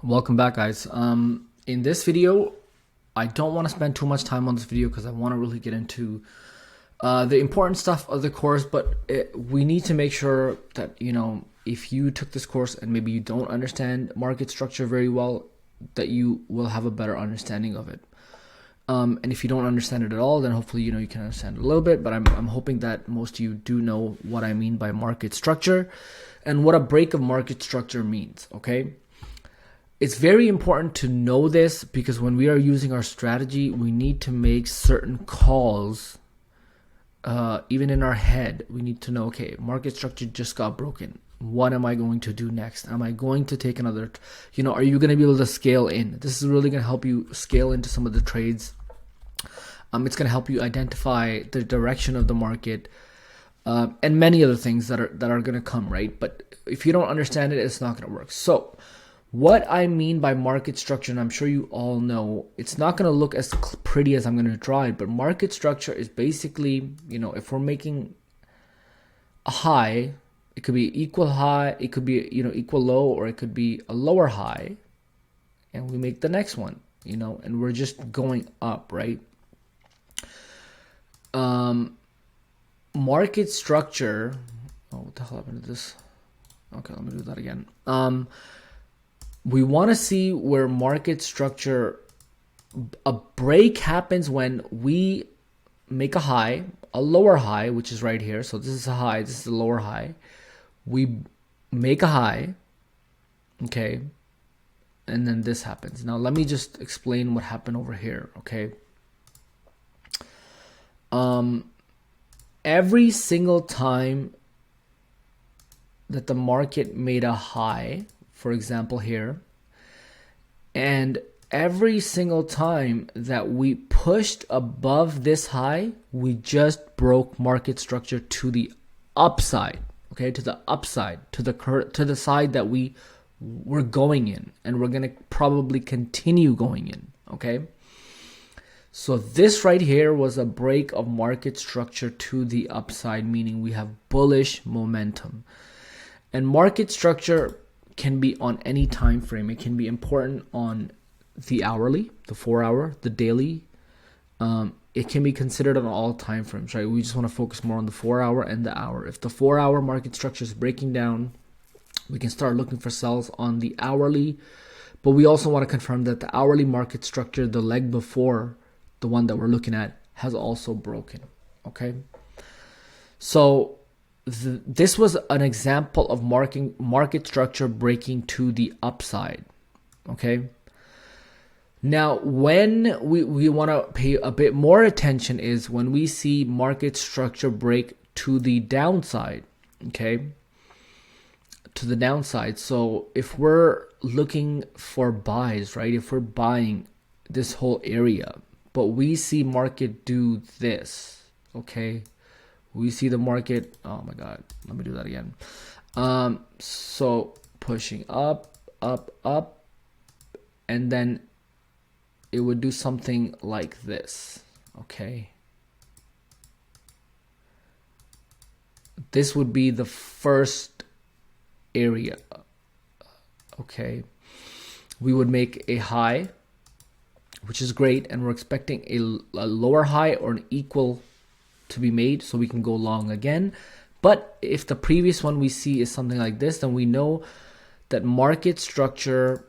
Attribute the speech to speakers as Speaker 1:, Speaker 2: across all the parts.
Speaker 1: Welcome back, guys. In this video, I don't want to spend too much time on this video because I want to really get into the important stuff of the course, but we need to make sure that, if you took this course and maybe you don't understand market structure very well, that you will have a better understanding of it. And if you don't understand it at all, then hopefully, you can understand it a little bit, but I'm hoping that most of you do know what I mean by market structure and what a break of market structure means, okay? It's very important to know this because when we are using our strategy, we need to make certain calls. Even in our head, we need to know, okay, market structure just got broken. What am I going to do next? Am I going to take another, are you going to be able to scale in? This is really going to help you scale into some of the trades. It's going to help you identify the direction of the market, and many other things that are going to come, right? But if you don't understand it, it's not going to work. So what I mean by market structure, and I'm sure you all know, it's not going to look as pretty as I'm going to draw it, but market structure is basically, if we're making a high, it could be equal high, it could be, equal low, or it could be a lower high, and we make the next one, and we're just going up, right? Market structure, oh, what the hell happened to this? Okay, let me do that again. We want to see where market structure, a break happens when we make a high, a lower high, which is right here. So this is a high, this is a lower high. We make a high, okay, and then this happens. Now let me just explain what happened over here, okay? Every single time that the market made a high, for example here, and every single time that we pushed above this high, we just broke market structure to the upside, okay, to the upside, to the side that we were going in, and we're going to probably continue going in, okay? So this right here was a break of market structure to the upside, meaning we have bullish momentum. And market structure can be on any time frame. It can be important on the hourly, the 4 hour, the daily. It can be considered on all time frames, right? We just want to focus more on the 4 hour and the hour. If the 4 hour market structure is breaking down, we can start looking for sells on the hourly. But we also want to confirm that the hourly market structure, the leg before the one that we're looking at, has also broken, okay? So this was an example of market structure breaking to the upside, okay? Now, when we want to pay a bit more attention is when we see market structure break to the downside, okay? To the downside. So if we're looking for buys, right? If we're buying this whole area, but we see market do this, okay? We see the market, oh my God, let me do that again. So pushing up, up, up, and then it would do something like this, okay? This would be the first area, okay? We would make a high, which is great, and we're expecting a lower high or an equal to be made so we can go long again. But if the previous one we see is something like this, then we know that market structure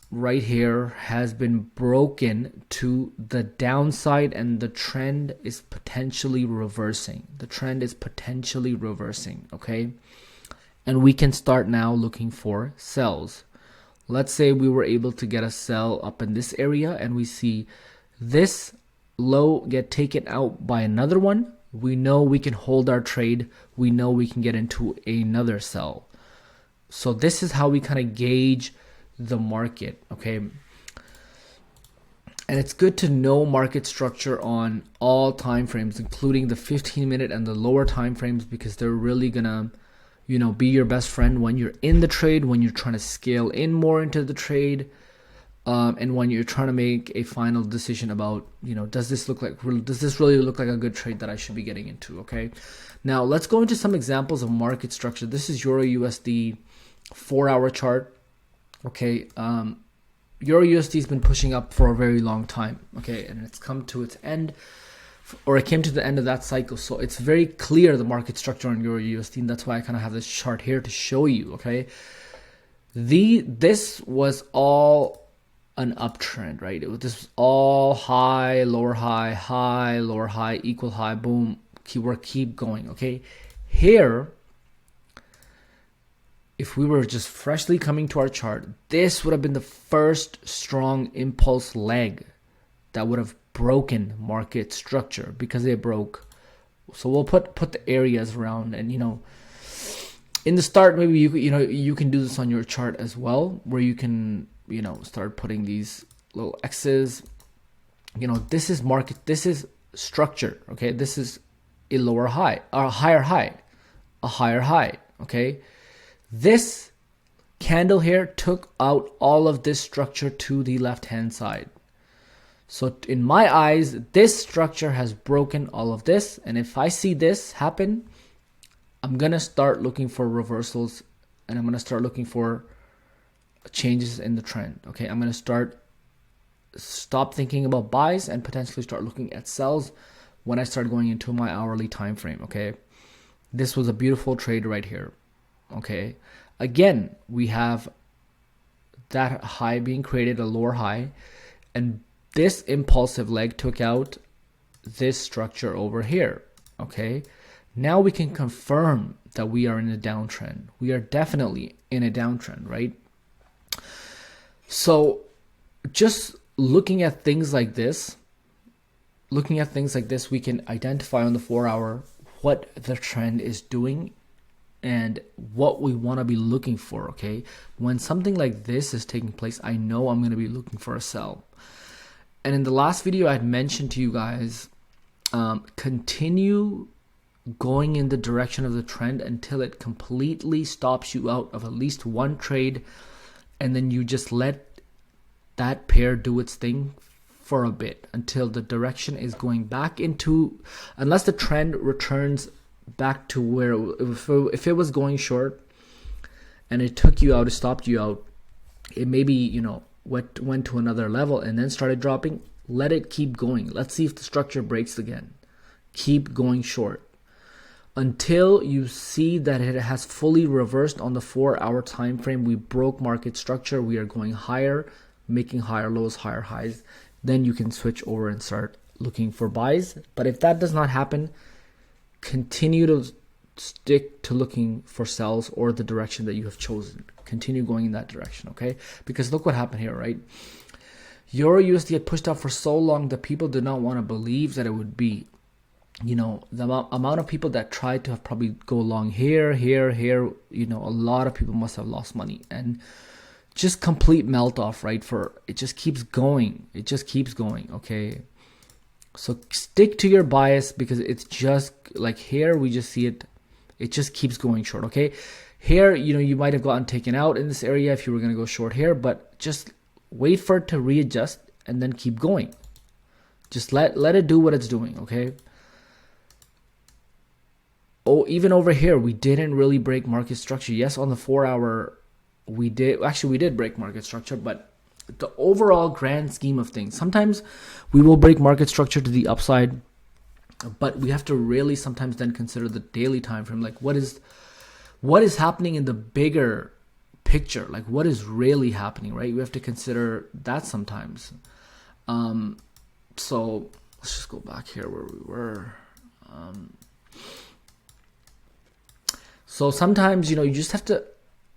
Speaker 1: right here has been broken to the downside, and the trend is potentially reversing. The trend is potentially reversing, okay? And we can start now looking for sells. Let's say we were able to get a sell up in this area and we see this low get taken out by another one. We know we can hold our trade. We know we can get into another sell. So this is how we kind of gauge the market, okay? And it's good to know market structure on all time frames, including the 15-minute and the lower time frames, because they're really gonna be your best friend when you're in the trade, when you're trying to scale in more into the trade, and when you're trying to make a final decision about, does this really look like a good trade that I should be getting into, okay? Now, let's go into some examples of market structure. This is Euro USD 4 hour chart, okay? Euro USD has been pushing up for a very long time, okay, and it's come to its end, or it came to the end of that cycle. So it's very clear the market structure on Euro USD, and that's why I kind of have this chart here to show you, okay. This was all an uptrend, right? This was all high, lower high, high, lower high, equal high, boom, keep going, okay. Here, if we were just freshly coming to our chart, this would have been the first strong impulse leg that would have broken market structure, because they broke. So we'll put the areas around, and in the start, maybe you can do this on your chart as well, where you can start putting these little X's. This is market, this is structure, okay. This is a lower high, or a higher high, a higher high, okay. This candle here took out all of this structure to the left hand side. So in my eyes, this structure has broken all of this, and if I see this happen, I'm gonna start looking for reversals, and I'm gonna start looking for changes in the trend, okay. I'm gonna stop thinking about buys and potentially start looking at sells when I start going into my hourly time frame, okay. This was a beautiful trade right here, okay. Again, we have that high being created, a lower high, and this impulsive leg took out this structure over here, okay. Now we can confirm that we are in a downtrend. We are definitely in a downtrend, right? So just looking at things like this, we can identify on the 4-hour what the trend is doing and what we want to be looking for, okay? When something like this is taking place, I know I'm going to be looking for a sell. And in the last video, I had mentioned to you guys, continue going in the direction of the trend until it completely stops you out of at least one trade, and then you just let that pair do its thing for a bit until the direction is going back into, unless the trend returns back to where, if it was going short and it took you out, it stopped you out, it maybe went to another level and then started dropping, let it keep going. Let's see if the structure breaks again. Keep going short until you see that it has fully reversed on the 4-hour time frame. We broke market structure, we are going higher, making higher lows, higher highs. Then you can switch over and start looking for buys. But if that does not happen, continue to stick to looking for sells or the direction that you have chosen. Continue going in that direction, okay? Because look what happened here, right? Euro USD had pushed up for so long that people did not want to believe that it would be, the amount of people that tried to have probably go long here, a lot of people must have lost money, and just complete melt off, right? It just keeps going. It just keeps going, okay? So stick to your bias, because it's just like here, we just see it. It just keeps going short, okay? Here, you might have gotten taken out in this area if you were going to go short here, but just wait for it to readjust and then keep going. Just let it do what it's doing, okay? Oh, even over here, we didn't really break market structure. Yes, on the 4-hour, we did break market structure, but the overall grand scheme of things, sometimes we will break market structure to the upside, but we have to really sometimes then consider the daily time frame. Like what is happening in the bigger picture? Like what is really happening, right? We have to consider that sometimes. So let's just go back here where we were. So sometimes, you just have to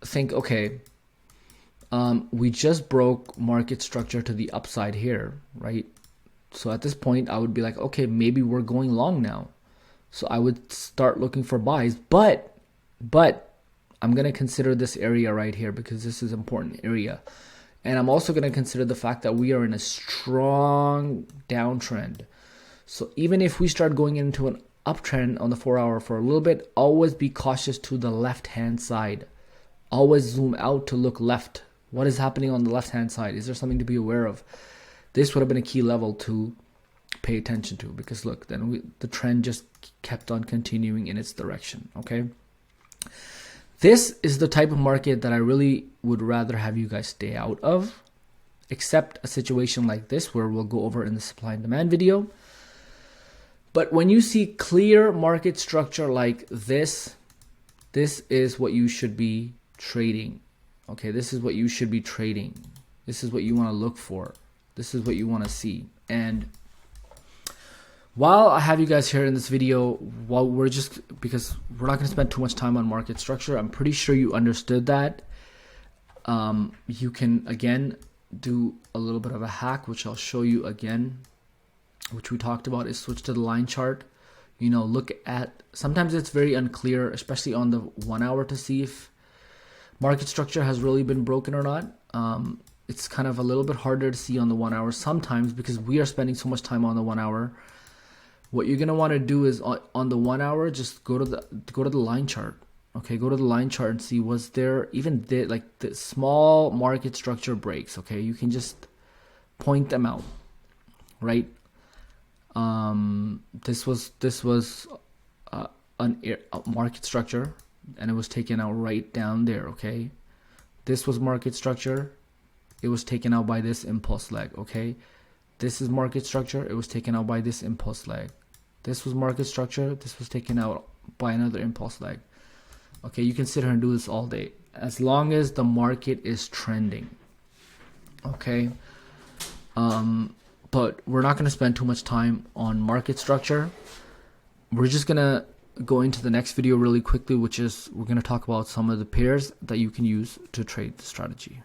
Speaker 1: think, okay, we just broke market structure to the upside here, right? So at this point, I would be like, okay, maybe we're going long now. So I would start looking for buys, but I'm going to consider this area right here, because this is an important area. And I'm also going to consider the fact that we are in a strong downtrend. So even if we start going into an uptrend on the 4-hour for a little bit, always be cautious to the left-hand side. Always zoom out to look left. What is happening on the left-hand side? Is there something to be aware of? This would have been a key level to pay attention to, because look, then the trend just kept on continuing in its direction, okay? This is the type of market that I really would rather have you guys stay out of. except a situation like this where we'll go over in the supply and demand video. But when you see clear market structure like this is what you should be trading. Okay, this is what you should be trading. This is what you want to look for. This is what you want to see. And while I have you guys here in this video, while because we're not going to spend too much time on market structure, I'm pretty sure you understood that. You can again do a little bit of a hack, which I'll show you again, which we talked about, is switch to the line chart. You know, look at, sometimes it's very unclear, especially on the 1 hour, to see if market structure has really been broken or not. It's kind of a little bit harder to see on the 1 hour sometimes because we are spending so much time on the 1 hour. What you're gonna want to do is on the 1 hour, just go to the line chart. Okay, go to the line chart and see, was there even the small market structure breaks. Okay, you can just point them out, right? This was a market structure, and it was taken out right down there. Okay, this was market structure, it was taken out by this impulse leg. Okay, this is market structure, it was taken out by this impulse leg. This was market structure, this was taken out by another impulse leg. Okay, you can sit here and do this all day as long as the market is trending. Okay, but we're not going to spend too much time on market structure. We're just going to go into the next video really quickly, which is we're going to talk about some of the pairs that you can use to trade the strategy.